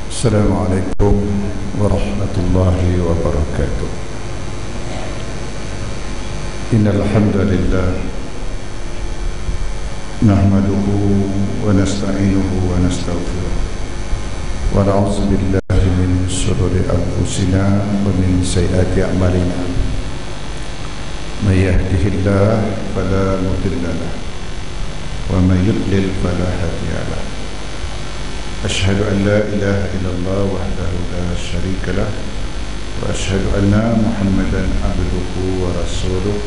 Assalamualaikum warahmatullahi wabarakatuh. Innal hamdalillah nahmaduhu wa nasta'inuhu wa nastaghfiruh wa na'udzu billahi min shururi anfusina wa min sayyiati a'malina. May yahdihillahu fala mudilla lahu wa may yudlil fala hadiya lahu. Asyhadu an la ilaha illallah wahdahu la syarika lah wa asyhadu anna Muhammadan abduhu wa rasuluh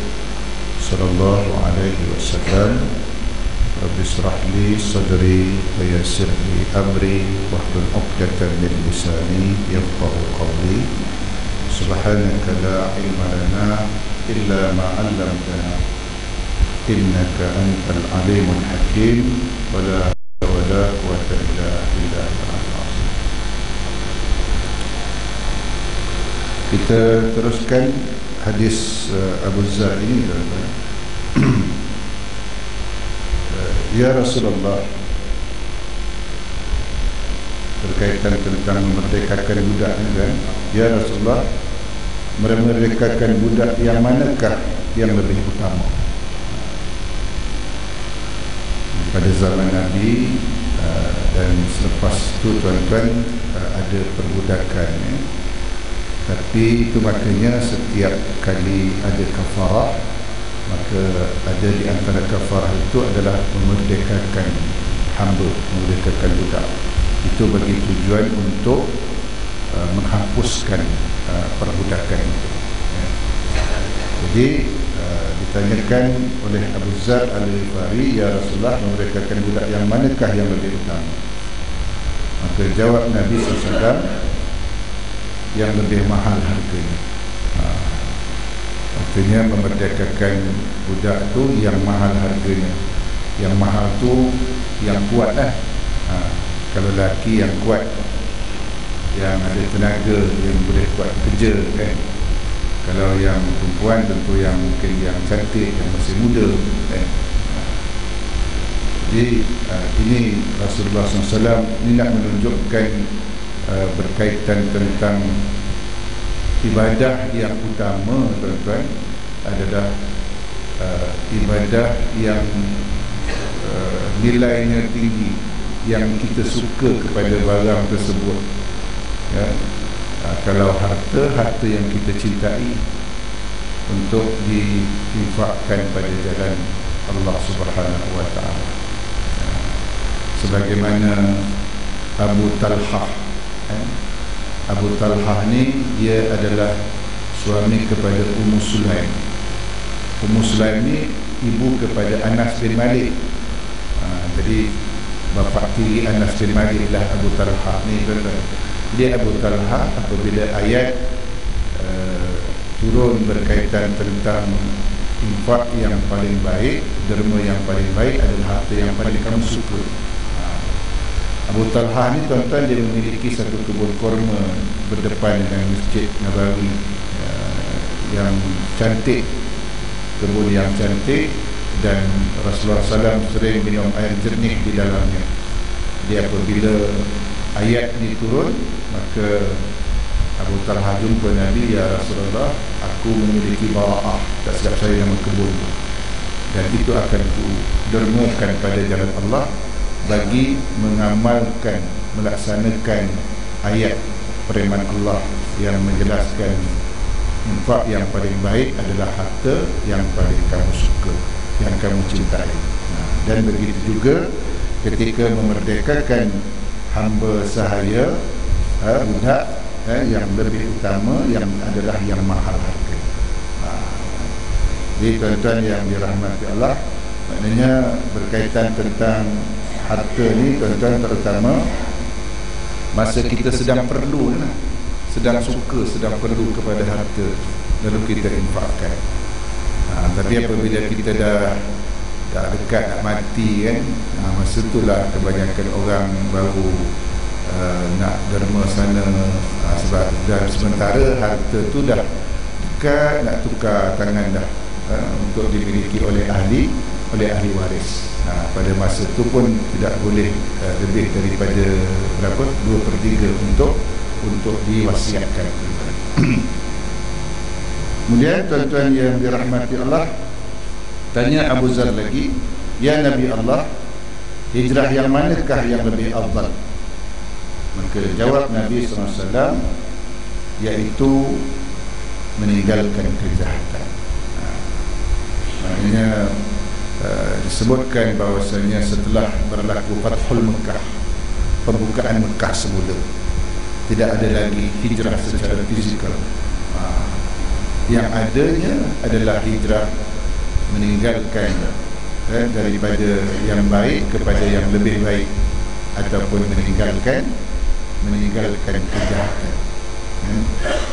sallallahu alaihi wasallam. Rabbi israh li sadri wa yassir li amri wahlul 'uqdatam min lisani yafqahu qawli. Subhanaka la ilma lana illa ma 'allamtana innaka antal alimul hakim. Wala quwwata illa billah. Kita teruskan hadis Abu Dzar ini. Ya Rasulullah, berkaitan tentang memerdekakan budak ini kan? Ya Rasulullah, memerdekakan budak yang manakah yang lebih utama? Pada zaman Nabi dan selepas itu tuan-tuan ada perbudakan ya. Tapi itu maknanya setiap kali ada kafarah, maka ada di antara kafarah itu adalah memerdekakan hamba, memerdekakan budak. Itu bagi tujuan untuk menghapuskan perbudakan itu ya. Jadi ditanyakan oleh Abu Dzar Al-Ghifari, ya Rasulullah, memerdekakan budak yang manakah yang lebih utama? Maka jawab Nabi SAW, yang lebih mahal harganya. Artinya memerdekakan budak tu yang mahal harganya. Yang mahal tu yang kuat lah. Kalau lelaki yang kuat, yang ada tenaga, yang boleh buat kerja kan. Kalau yang perempuan tentu yang mungkin yang cantik, yang masih muda kan. Jadi ini Rasulullah SAW ini nak menunjukkan berkaitan tentang ibadah yang utama tuan-tuan adalah ibadah yang nilainya tinggi, yang kita suka kepada barang tersebut ya. Kalau harta yang kita cintai untuk diinfakkan pada jalan Allah Subhanahu wa ta'ala, sebagaimana Abu Talhah. Abu Talhah ni dia adalah suami kepada Ummu Sulaim. Ummu Sulaim ni ibu kepada Anas bin Malik. Jadi bapa tiri Anas bin Malik lah Abu Talhah ni. Jadi Abu Talhah apabila ayat turun berkaitan tentang infak yang paling baik, derma yang paling baik adalah harta yang paling kamu suka. Abu Talhah ni tuan-tuan, dia memiliki satu kebun kurma berdepan dengan Masjid Nabawi yang cantik, kebun yang cantik, dan Rasulullah SAW sering minum air jernih di dalamnya. Dia apabila ayat ni turun, maka Abu Talhah jumpa Nabi, ya Rasulullah, aku memiliki bara'ah, tak silap saya nama kebun, dan itu akan ku dermakan pada jalan Allah bagi mengamalkan, melaksanakan ayat firman Allah yang menjelaskan infak yang paling baik adalah harta yang paling kamu suka, yang kamu cintai. Dan begitu juga ketika memerdekakan hamba sahaya, budak yang lebih utama, yang adalah yang mahal harga. Jadi tuan-tuan yang dirahmati Allah, maknanya berkaitan tentang harta ni tuan-tuan, terutama masa kita sedang perlu, sedang suka, sedang perlu kepada harta, lalu kita infakkan. Tapi apabila kita dah dekat nak mati kan, masa itulah kebanyakan orang baru nak derma sana, sebab dan sementara harta tu dah dekat nak tukar tangan dah, untuk dimiliki oleh ahli waris. pada masa itu pun tidak boleh lebih daripada berapa 2/3 untuk diwasiatkan. Kemudian tuan-tuan yang dirahmati Allah, tanya Abu Zar lagi, ya Nabi Allah, hijrah yang manakah yang lebih afdal? Maka jawab Nabi SAW, iaitu meninggalkan kejahatan. Maknanya disebutkan bahawasanya setelah berlaku Fathul Mekah, pembukaan Mekah semula, tidak ada lagi hijrah secara fizikal. Yang adanya adalah hijrah meninggalkan daripada yang baik kepada yang lebih baik, ataupun meninggalkan kejahatan,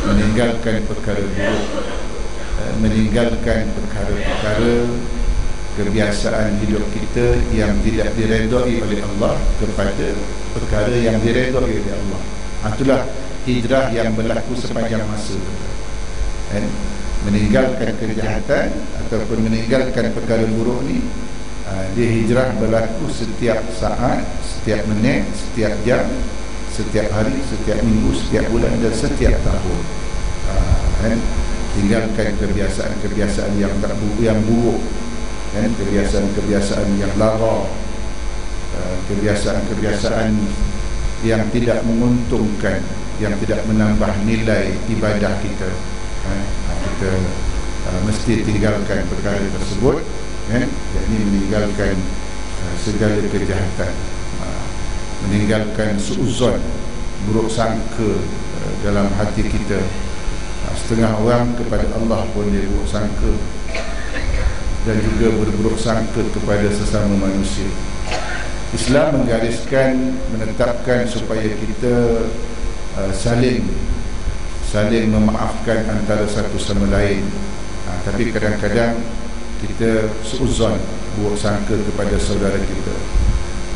meninggalkan perkara buruk, meninggalkan perkara-perkara kebiasaan hidup kita yang tidak diredai oleh Allah kepada perkara yang diredai oleh Allah. Itulah hijrah yang berlaku sepanjang masa. Meninggalkan kejahatan ataupun meninggalkan perkara buruk ni, dia hijrah berlaku setiap saat, setiap minit, setiap jam, setiap hari, setiap minggu, setiap bulan dan setiap tahun. Tinggalkan kebiasaan-kebiasaan yang buruk, kebiasaan-kebiasaan yang lara, kebiasaan-kebiasaan yang tidak menguntungkan, yang tidak menambah nilai ibadah kita. Kita mesti tinggalkan perkara tersebut, yakni meninggalkan segala kejahatan, meninggalkan suuzon, buruk sangka dalam hati kita. Setengah orang kepada Allah pun dia buruk sangka, dan juga berburuk sangka kepada sesama manusia. Islam menggariskan, menetapkan supaya kita saling memaafkan antara satu sama lain. Tapi kadang-kadang kita suuzon, buruk sangka kepada saudara kita.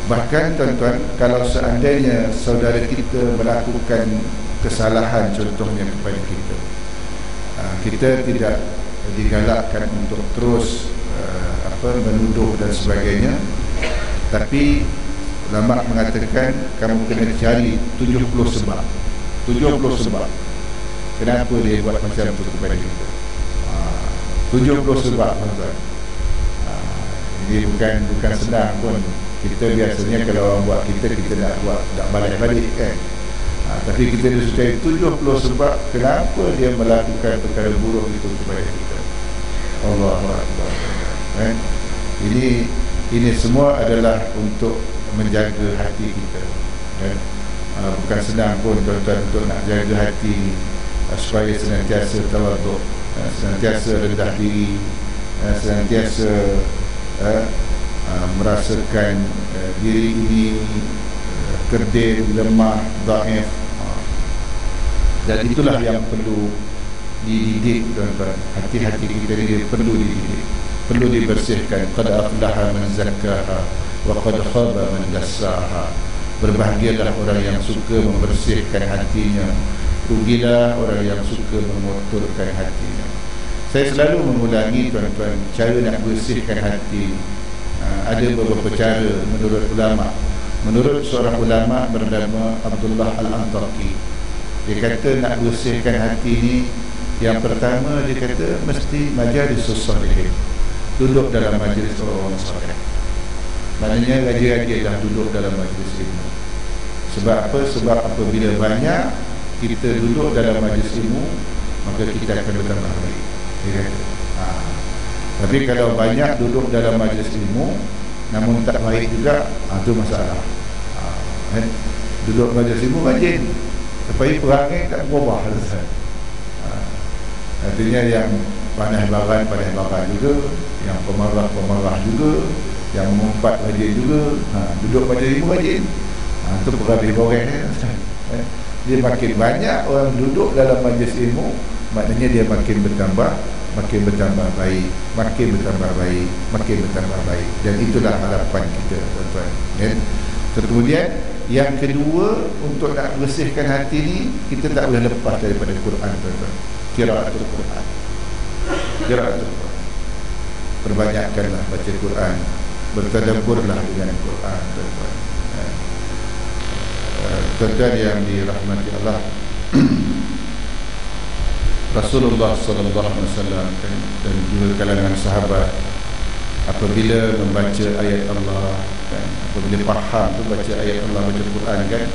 Bahkan tuan-tuan, kalau seandainya saudara kita melakukan kesalahan contohnya kepada kita, kita tidak digalakkan untuk terus menuduh dan sebagainya. Tapi ulama mengatakan kamu kena cari 70 sebab. 70 sebab kenapa dia buat macam tu kepada kita. 70 sebab, tuan-tuan. Ini bukan senang pun. Kita biasanya kalau orang buat kita nak buat, tak balik-balik kan. Tapi kita disukai 70 sebab kenapa dia melakukan perkara buruk itu kepada kita. Allahu Akbar. Ini semua adalah untuk menjaga hati kita. Bukan senang pun tuan-tuan untuk nak jaga hati supaya senantiasa tawaduk, senantiasa rendah diri, senantiasa merasakan diri ini kerdil, lemah, dhaif. Dan itulah yang perlu dididik, tuan-tuan. Hati-hati kita ini perlu dididik, perlu dibersihkan. Qad aflaha man zakkaha wa qad khaba man dassaha. Berbahagialah orang yang suka membersihkan hatinya, rugilah orang yang suka mengotorkan hatinya. Saya selalu mengulangi, tuan-tuan, cara nak bersihkan hati. Ada beberapa cara menurut ulama. Menurut seorang ulama bernama Abdullah Al-Antaqi, dia kata nak bersihkan hati ni, yang pertama dia kata mesti majlisus salihin, duduk dalam majlis orang saleh. Maknanya rajin-rajinlah duduk dalam majlis ilmu. Sebab apa? Sebab apabila banyak kita duduk dalam majlis ilmu, maka kita akan bertambah baik. Tapi kalau banyak duduk dalam majlis ilmu namun tak baik juga, itu masalah. Duduk majlis ilmu rajin, tapi perangai tak berubah. Artinya yang panas baran juga, yang pemarah juga, yang mengumpat rajin juga. Duduk majlis ilmu rajin, itu perhabis goreng. Dia makin banyak orang duduk dalam majlis ilmu, maknanya dia makin bertambah baik, makin bertambah baik. Dan itulah harapan kita, tuan-tuan. Kemudian yang kedua, untuk nak bersihkan hati ni, kita tak boleh lepas daripada Quran, tuan-tuan. Qiraatul Quran. Perbanyakkanlah baca Quran. bertadabburlah dengan Quran, tuan-tuan. Tuan-tuan yang dirahmati Allah, Rasulullah sallallahu alaihi wasallam dan juga kalangan sahabat apabila membaca ayat Allah kan, apabila faham tu baca ayat Allah, baca Quran kan,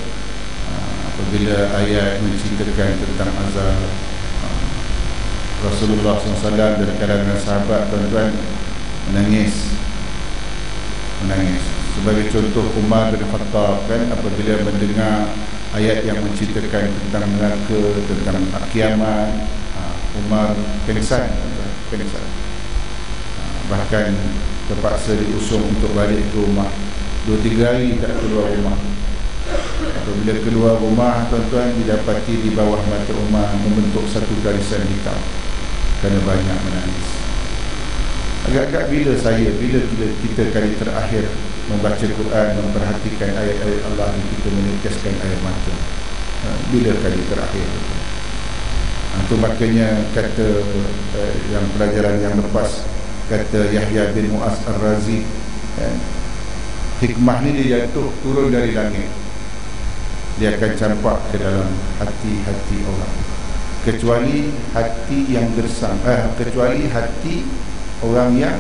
apabila ayat menceritakan tentang azab, Rasulullah SAW dan kalangan sahabat, tuan-tuan, menangis. Sebagai contoh, Umar bin Khattab kan, apabila mendengar ayat yang menceritakan tentang neraka, tentang kiamat, Umar pingsan. Bahkan terpaksa diusung untuk balik ke rumah. 2-3 hari tak keluar rumah. Apabila keluar rumah, tuan-tuan, didapati di bawah mata Umar membentuk satu garisan hitam kerana banyak menangis. Agak-agak bila kita kali terakhir membaca Quran, memperhatikan ayat-ayat Allah dan kita meneteskan air mata? Bila kali terakhir? Itu makanya kata yang pelajaran yang lepas, kata Yahya bin Mu'az Ar-Razi, hikmah ni dia jatuh turun dari langit, dia akan campak ke dalam hati-hati orang, kecuali hati yang gersang, kecuali hati orang yang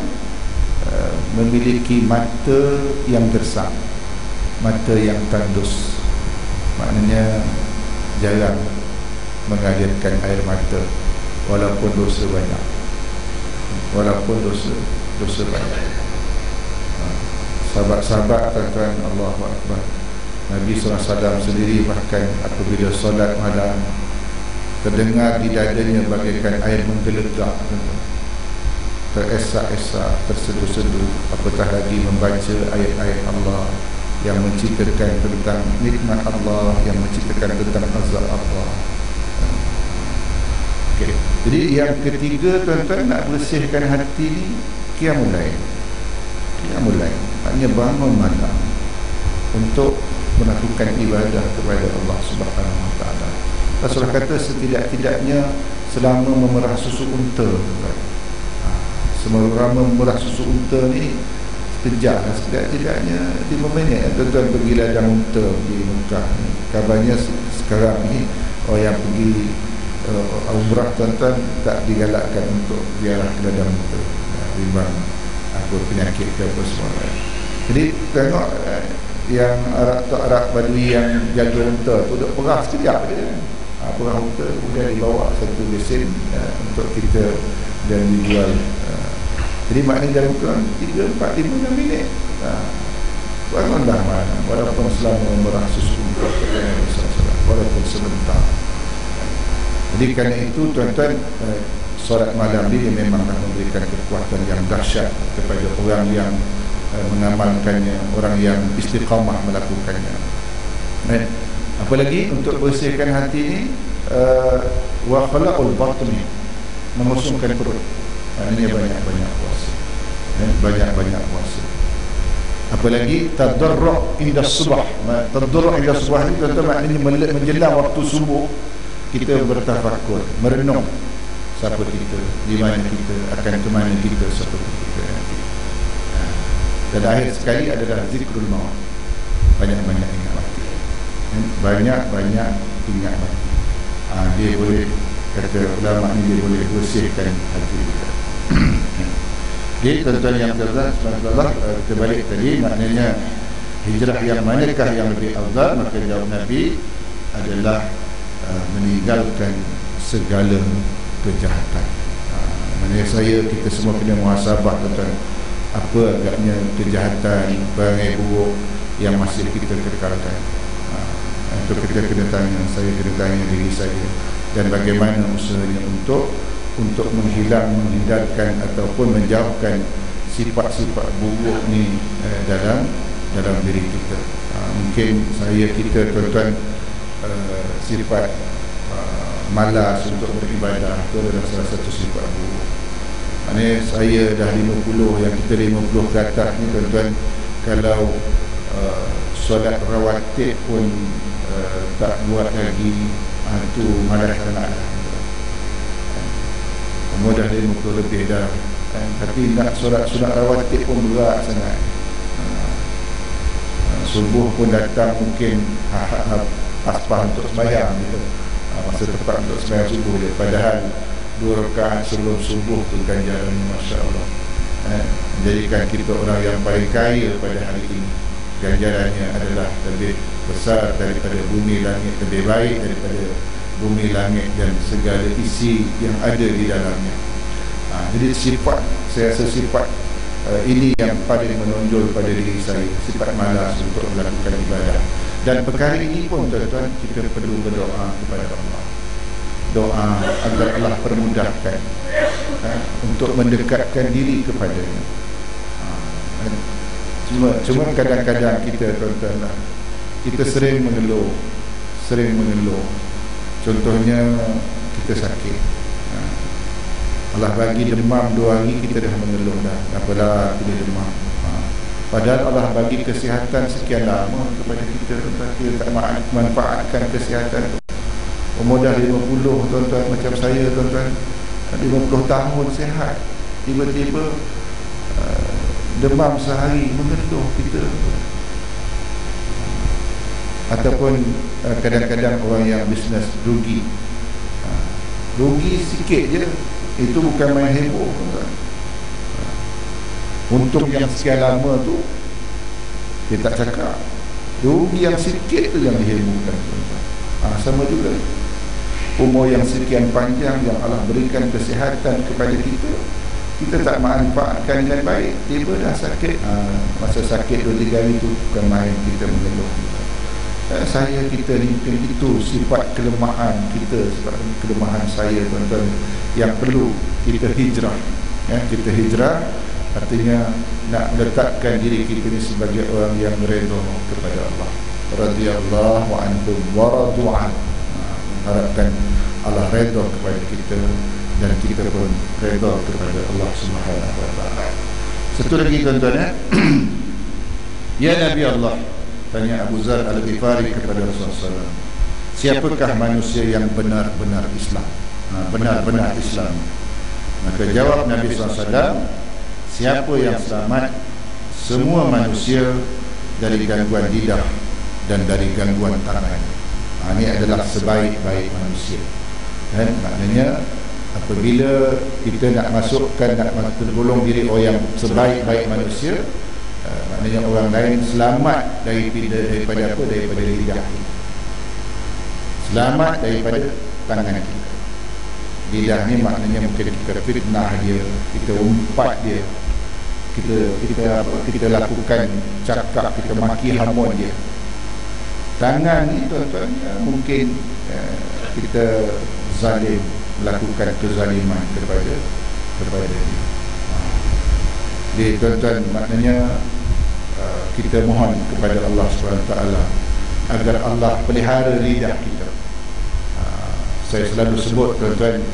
memiliki mata yang gersang, mata yang tandus, maknanya jarang mengalirkan air mata walaupun dosa banyak, dosa banyak. Sahabat-sahabat, tuan-tuan, Allahu Akbar, Nabi SAW sendiri bahkan apabila solat malam terdengar di dadanya bagaikan air menggelegak, teresak-esak, terseduh-seduh, apatah lagi membaca ayat-ayat Allah yang menceritakan tentang nikmat Allah, yang menceritakan tentang azab Allah. Okay. Jadi yang ketiga, tuan-tuan, nak bersihkan hati ni qiyamul lail. Maknanya bangun malam untuk melakukan ibadah kepada Allah Subhanahu Wa Taala. Rasulullah kata setidak-tidaknya selama memerah susu unta, selama memerah susu unta ni sekejap, setidak-tidaknya 5 minit. Tuan-tuan pergi ladang unta di Mekah ni, kabarnya sekarang ni orang yang pergi umrah, tuan-tuan, tak digalakkan untuk ziarah ke ladang unta, timbang apa penyakit ke apa semua. Jadi tengok yang Arab Badui yang jaga unta tu duk perah sekejap je, perah unta kemudian dibawa satu mesin untuk kita dan dijual. Jadi maknanya dalam kurang 3, 4, 5, 6 minit bangunlah malam, walaupun selama merah susu unta, walaupun sebentar. Jadi kerana itu, tuan-tuan, solat malam ini memang akan memberikan kekuatan yang dahsyat kepada orang yang mengamalkannya, orang yang istiqamah melakukannya. Apalagi untuk bersihkan hati ini, wa khalaqul batni, mengosongkan perut. Maknanya banyak-banyak puasa, banyak-banyak puasa. Apalagi tadarru' inda subah. Tadarru' inda subah ini, tuan-tuan, maknanya menjelang waktu subuh kita bertafakur, merenung siapa kita, di mana kita, akan ke mana kita seperti kita nanti. Dan akhir sekali adalah zikrul maut, banyak-banyak ingat mati, banyak-banyak ingat mati. Dia boleh, kata ulama ni, dia boleh bersihkan hati kita. Jadi tuan-tuan yang terhormat, kita balik tadi, maknanya hijrah yang manakah yang lebih afdal? Maka jawab Nabi adalah meninggalkan segala kejahatan. Maknanya kita semua kena muhasabah, tuan-tuan, apa agaknya kejahatan, perangai buruk yang masih kita kekalkan. Itu kita kena tanya, saya kena tanya diri saya, dan bagaimana usahanya untuk menghindarkan ataupun menjauhkan sifat-sifat buruk ni dalam diri kita. Mungkin kita, tuan-tuan, sifat malas untuk beribadah itu adalah salah satu sifat buruk. Maknanya saya dah 50, yang kita 50 ke atas ni, tuan-tuan, kalau solat rawatib pun tak buat lagi, itu malas sangat. Umur dah 50 lebih dah, tapi nak solat sunat rawatib pun berat sangat. subuh pun datang mungkin pas-pas untuk sembahyang gitu. Masa tepat untuk sembahyang subuh dia, padahal 2 rakaat sebelum subuh tu ganjarannya masya-Allah. Menjadikan kita orang yang paling kaya pada hari ini. Ganjarannya adalah lebih besar daripada bumi langit, lebih baik daripada bumi langit dan segala isi yang ada di dalamnya. Jadi sifat, saya rasa sifat ini yang paling menonjol pada diri saya, sifat malas untuk melakukan ibadah. Dan perkara ini pun tuan-tuan, kita perlu berdoa kepada Allah, doa agar Allah permudahkan untuk mendekatkan diri kepadanya. Cuma kadang-kadang kita tuan-tuan, kita sering mengeluh. Contohnya kita sakit, Allah bagi demam 2 hari, kita dah mengeluh dah, apalah kita demam. Padahal Allah bagi kesihatan sekian lama kepada kita, kita tak manfaatkan kesihatan. Umur dah 50 tuan-tuan, macam saya tuan-tuan, 50 tahun sihat, tiba-tiba demam sehari, mengeluh kita. Ataupun kadang-kadang orang yang bisnes rugi, rugi sikit je, itu bukan main heboh tuan-tuan. Untung yang sekian lama tu dia tak cakap, rugi yang sikit tu yang dihebohkan tuan-tuan. Sama juga umur yang sekian panjang yang Allah berikan kesihatan kepada kita, kita tak manfaatkan dengan baik, tiba dah sakit. Masa sakit 2-3 hari tu bukan main kita mengeluh. Kita ni mungkin itu sifat kelemahan kita, sifat kelemahan saya tuan-tuan, yang perlu kita hijrah. Kita hijrah artinya nak meletakkan diri kita ni sebagai orang yang redha kepada Allah. Radhiyallahu anhum wa radu an. Harapkan Allah redha kepada kita dan kita pun redha kepada Allah Subhanahu wa taala. Satu lagi tuan-tuan, ya Nabi Allah, tanya Abu Zar Al-Ghifari kepada Rasulullah SAW, siapakah manusia yang benar-benar Islam? Benar-benar Islam. Maka jawab Nabi SAW, siapa yang selamat? Semua manusia dari gangguan lidah dan dari gangguan tangan. Ini adalah sebaik-baik manusia. Maknanya apabila kita nak masukkan, nak tergolong diri orang yang sebaik-baik manusia, maknanya orang lain selamat daripada apa? Daripada lidah kita, selamat daripada tangan kita. Lidah ni maknanya mungkin kita fitnah dia, kita umpat dia, kita lakukan cakap, kita maki hamun dia. Tangan ni tuan-tuan, mungkin kita zalim, melakukan kezaliman kepada dia. Jadi tuan-tuan, maknanya kita mohon kepada Allah SWT agar Allah pelihara lidah kita. Saya selalu sebut tuan-tuan,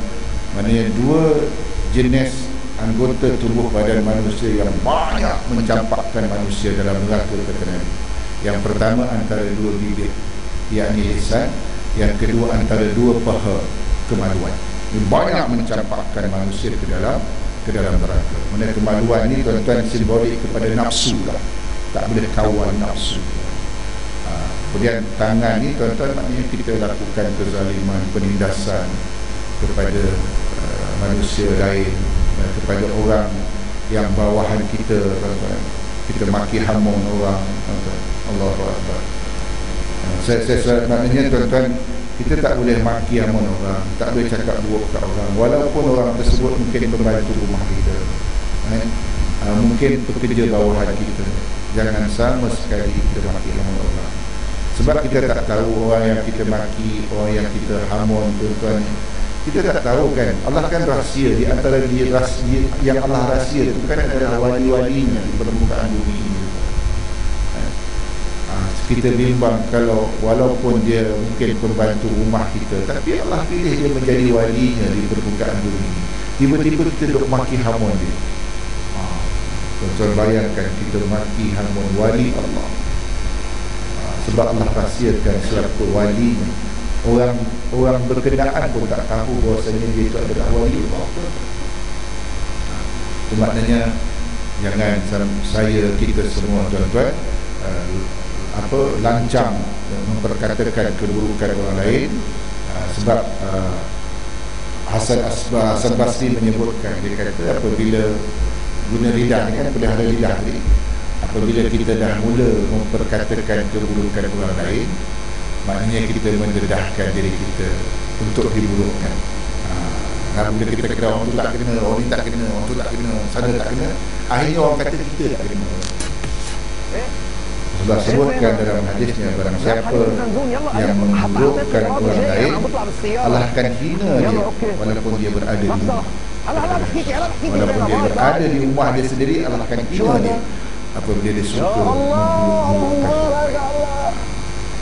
maknanya 2 jenis anggota tubuh badan manusia yang banyak mencampakkan manusia dalam neraka kata Nabi. Yang pertama antara 2 bibir, yakni lisan. Yang kedua antara 2 paha, kemaluan. Ini banyak mencampakkan manusia ke dalam neraka. Mana kemaluan ni tuan-tuan simbolik kepada nafsu lah, tak boleh kawal nafsu. Kemudian tangan ni tuan-tuan, maknanya kita lakukan kezaliman, penindasan kepada manusia lain, kepada orang yang bawahan kita tuan-tuan. Kita maki hamun orang tuan-tuan. Allahu Akbar. Maknanya tuan-tuan, kita tak boleh maki hamun orang, tak boleh cakap buruk kat orang, walaupun orang tersebut mungkin pembantu rumah kita, mungkin pekerja bawahan kita. Jangan sama sekali kita maki hamun orang, sebab kita tak tahu orang yang kita maki, orang yang kita hamun tuan-tuan, kita tak tahu kan. Allah kan rahsia. Di antara yang Allah rahsia itu kan adalah wali-walinya di permukaan bumi ini. Kita bimbang kalau walaupun dia mungkin pembantu rumah kita, tapi Allah pilih dia menjadi walinya di permukaan bumi ini. Tiba-tiba kita duk maki hamun dia. Tuan-tuan bayangkan, kita maki hamun wali Allah. Sebab Allah rahsiakan siapa walinya. Orang berkenaan pun tak tahu bahawasanya dia itu adalah wali Allah. Itu maknanya jangan kita semua tuan-tuan lancang memperkatakan keburukan orang lain. Sebab Hasan Basri menyebutkan, dia kata apabila guna lidah ni kan, pelihara lidah ni, apabila kita dah mula memperkatakan keburukan orang lain, maknanya kita mendedahkan diri kita untuk diburukkan. Bila kita kata orang tu tak kena, orang ni tak kena, orang tu tak kena, sana tak kena, akhirnya orang kata kita tak kena. Rasulullah sebutkan dalam hadisnya, barang siapa yang memburukkan orang lain, Allah akan hina dia walaupun dia berada di rumah. Walaupun dia berada di rumah dia sendiri, Allah akan hina dia apabila dia suka memburukkan.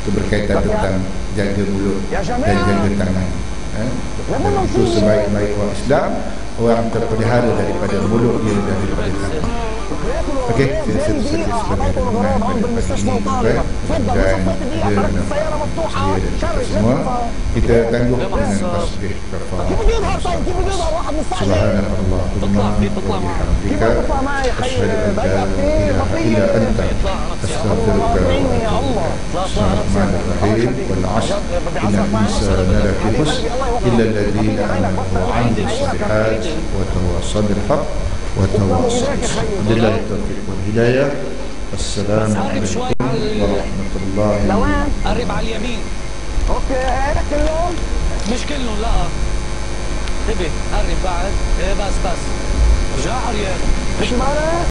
Itu berkaitan tentang jaga mulut dan jaga tangan. Dan itu sebaik-baik orang Islam, orang terpelihara daripada mulut dia dan daripada tangan. Okey, saya sebagai pendengar pada pagi ini dan saya dan kita semua, kita tangguh dengan tasbih kafarah. Subhanallah wa bihamdika, asyhadu an la ilaha illa anta, astaghfiruka wa atubu ilaik. Bismillahirrahmanirrahim. Wal 'ashr innal insana lafi khusr illa alladhina amanu wa 'amilus shalihat wa tawassaw bil haqq وتواصل. بالله التوفيق والهداية. السلام عليكم ورحمة الله. قرب على اليمين. اوكي هيك كلهم؟ مش كلهم، لا انتبه، قرب بعد. بس رجع عريان. مش معنا